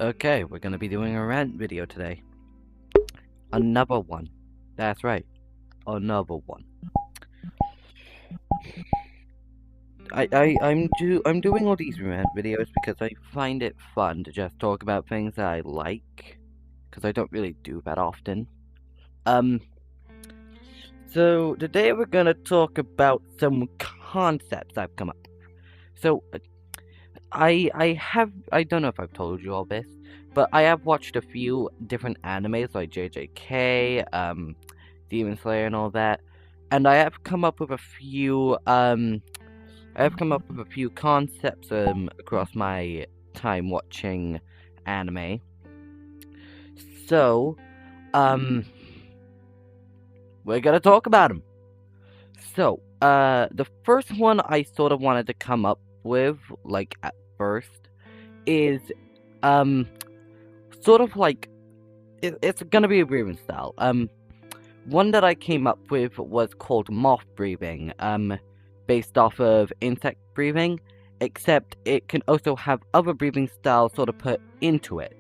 Okay, we're gonna be doing a rant video today. Another one. That's right, another one. I'm doing all these rant videos because I find it fun to just talk about things that I like, because I don't really do that often. So today we're gonna talk about some concepts I've come up with. So I don't know if I've told you all this, but I have watched a few different animes like JJK, Demon Slayer and all that, and I have come up with a few concepts across my time watching anime. So, we're gonna talk about them. So, the first one I sort of wanted to come up with, like at first, is sort of like it's gonna be a breathing style. One that I came up with was called moth breathing, based off of insect breathing, except it can also have other breathing styles sort of put into it.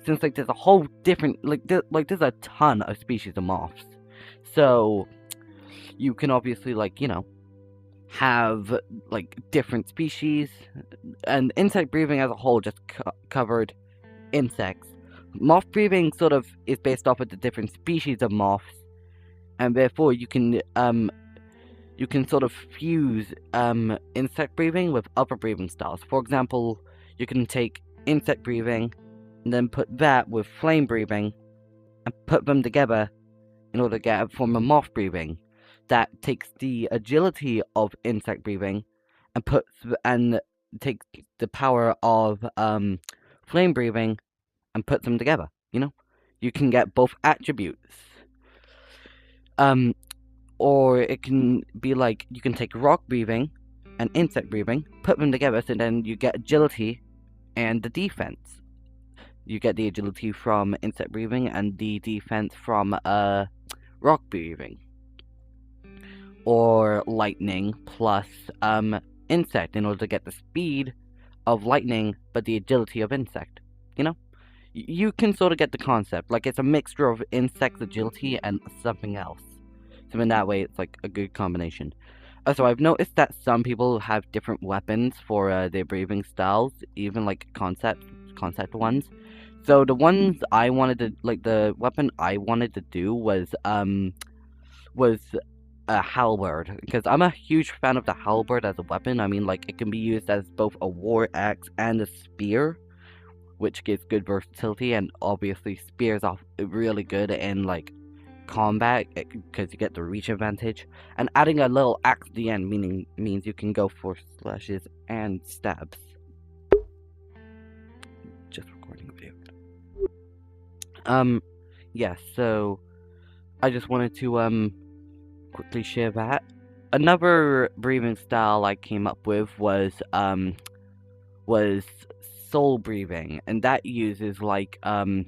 Since like there's a whole different there's a ton of species of moths, so you can obviously have like different species, and insect breathing as a whole just covered insects. Moth breathing sort of is based off of the different species of moths, and therefore you can sort of fuse insect breathing with other breathing styles. For example, you can take insect breathing and then put that with flame breathing and put them together in order to get a form of moth breathing that takes the agility of insect breathing and takes the power of flame breathing and puts them together. You can get both attributes. Or it can be like you can take rock breathing and insect breathing, put them together, so then you get agility and the defense. You get the agility from insect breathing and the defense from rock breathing. Or lightning plus insect in order to get the speed of lightning but the agility of insect. You can sort of get the concept. Like, it's a mixture of insect agility and something else. So in that way, it's like a good combination. Also, I've noticed that some people have different weapons for their breathing styles, even like concept ones. So the ones I wanted to the weapon I wanted to do was a halberd, because I'm a huge fan of the halberd as a weapon. I mean, like, it can be used as both a war axe and a spear, which gives good versatility, and obviously spears are really good in like combat because you get the reach advantage, and adding a little axe at the end means you can go for slashes and stabs. Just recording a video. Yeah, so I just wanted to quickly share that. Another breathing style I came up with was soul breathing, and that uses like a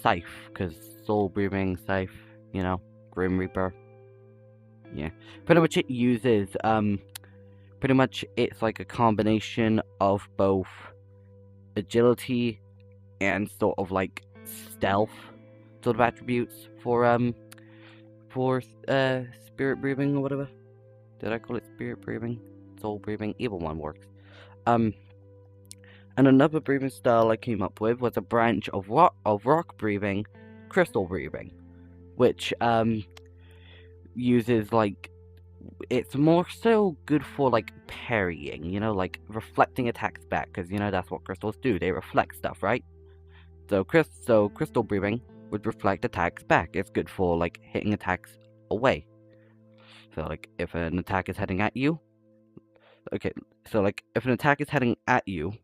scythe, because soul breathing scythe, Grim Reaper. Yeah, pretty much it uses it's like a combination of both agility and sort of like stealth sort of attributes for spirit breathing or whatever. Did I call it spirit breathing? Soul breathing? Either one works. And another breathing style I came up with was a branch of rock breathing, crystal breathing, which uses like, it's more so good for like parrying, like reflecting attacks back, because that's what crystals do. They reflect stuff, right? So crystal breathing would reflect attacks back. It's good for like hitting attacks away. So like if an attack is heading at you, if an attack is heading at you,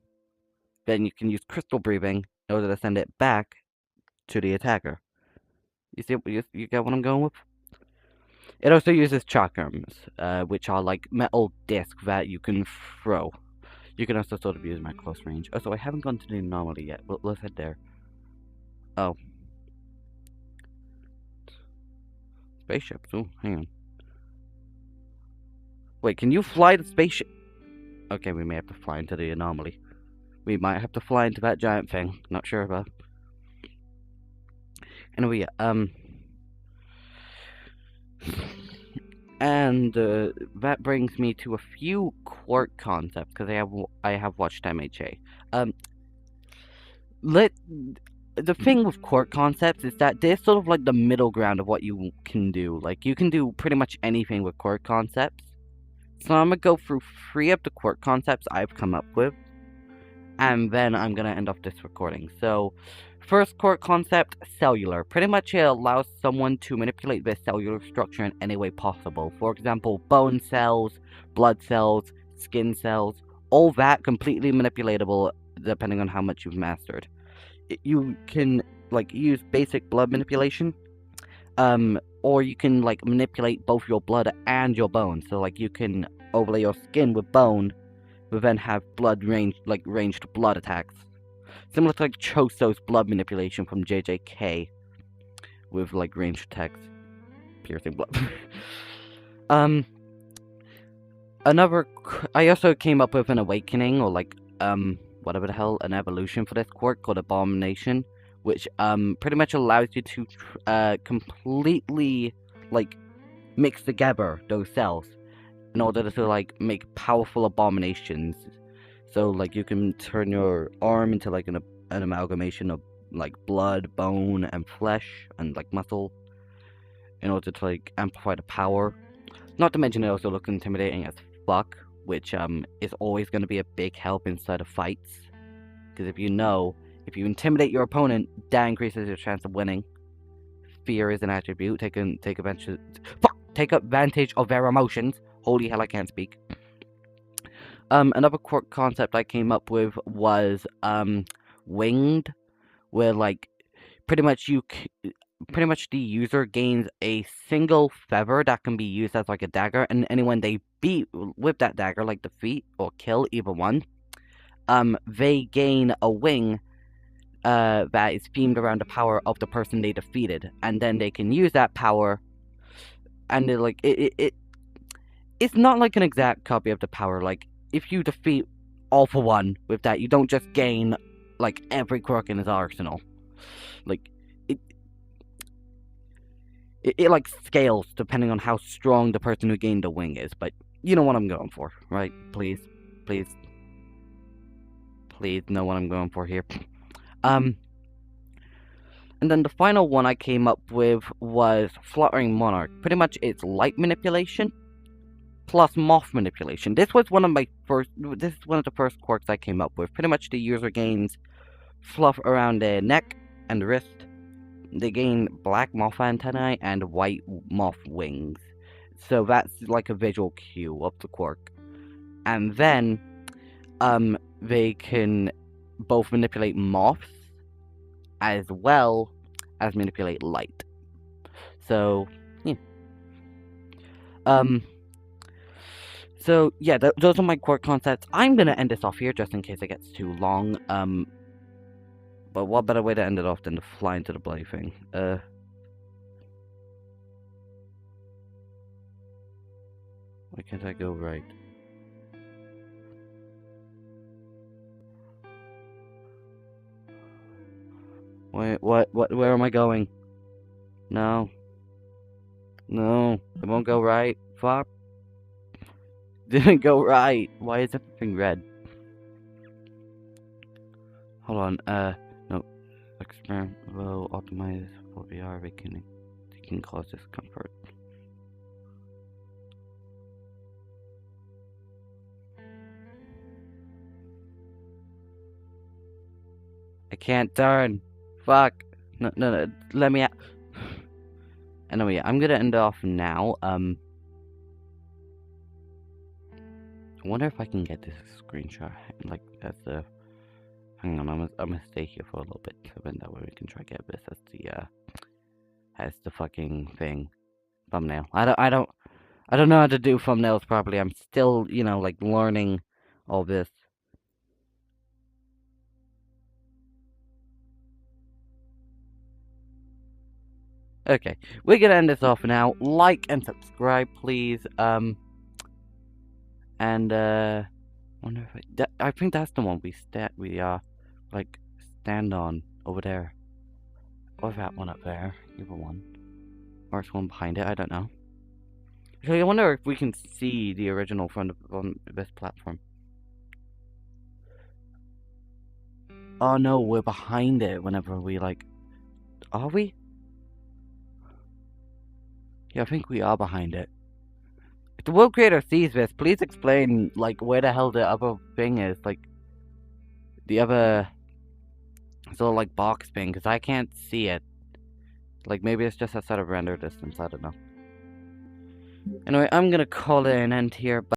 then you can use crystal breathing in order to send it back to the attacker. You get what I'm going with? It also uses chakrams, which are like metal discs that you can throw. You can also sort of use them at close range. Oh, so I haven't gone to the anomaly yet, but let's head there. Oh. Spaceships. Oh, hang on. Wait, can you fly the spaceship? Okay, we may have to fly into the anomaly. We might have to fly into that giant thing. Not sure about. Anyway, and that brings me to a few quirk concepts because I have watched MHA. Um, let the thing with quirk concepts is that they're sort of like the middle ground of what you can do. Like you can do pretty much anything with quirk concepts. So I'm gonna go through 3 of the quirk concepts I've come up with, and then I'm gonna end off this recording. So, first quirk concept, cellular. Pretty much it allows someone to manipulate their cellular structure in any way possible. For example, bone cells, blood cells, skin cells, all that completely manipulatable depending on how much you've mastered. You can like use basic blood manipulation, or you can like manipulate both your blood and your bone. So like you can overlay your skin with bone, but then have ranged blood attacks, similar to like Choso's blood manipulation from J.J.K. with like ranged attacks, piercing blood. I also came up with an awakening or like whatever the hell, an evolution for this quirk called Abomination, which pretty much allows you to completely like mix together those cells in order to like make powerful abominations. So like you can turn your arm into like an amalgamation of like blood, bone, and flesh, and like muscle, in order to like amplify the power. Not to mention it also looks intimidating as fuck, which is always going to be a big help inside of fights. Because if you intimidate your opponent, that increases your chance of winning. Fear is an attribute. Take advantage of their emotions. Holy hell, I can't speak. Another quirk concept I came up with was winged, where like pretty much the user gains a single feather that can be used as like a dagger, and anyone they beat with that dagger, like defeat or kill either one, they gain a wing that is themed around the power of the person they defeated, and then they can use that power, and it's not like an exact copy of the power. Like if you defeat All For One with that, you don't just gain like every quirk in his arsenal. Like it like scales depending on how strong the person who gained the wing is, but you know what I'm going for, right? Please know what I'm going for here. And then the final one I came up with was Fluttering Monarch. Pretty much it's light manipulation plus moth manipulation. This is one of the first quirks I came up with. Pretty much the user gains fluff around their neck and wrist. They gain black moth antennae and white moth wings. So that's like a visual cue of the quirk. And then they can both manipulate moths as well as manipulate light. So yeah. So yeah, those are my quirk concepts. I'm gonna end this off here just in case it gets too long. But what better way to end it off than to fly into the bloody thing? Why can't I go right? Where am I going? No, it won't go right. Fuck. Didn't go right. Why is everything red? Hold on, no. Experiment will optimize for VR awakening. It can cause discomfort. I can't turn. Fuck. No, let me out. Anyway, I'm gonna end off now. I wonder if I can get this screenshot, like, as the... Hang on, I'm gonna stay here for a little bit, so then that way we can try to get this as the fucking thing. Thumbnail. I don't know how to do thumbnails properly. I'm still, like, learning all this. Okay, we're gonna end this off now. Like and subscribe, please. And, Wonder if I think that's the one we like stand on over there, or that one up there. Either one, or it's one behind it. I don't know. Actually, I wonder if we can see the original from on this platform. Oh no, we're behind it. Whenever we like, are we? Yeah, I think we are behind it. If the world creator sees this, please explain like where the hell the other thing is, like the other sort of like box thing, because I can't see it. Like maybe it's just outside of render distance. I don't know. Anyway, I'm gonna call it an end here.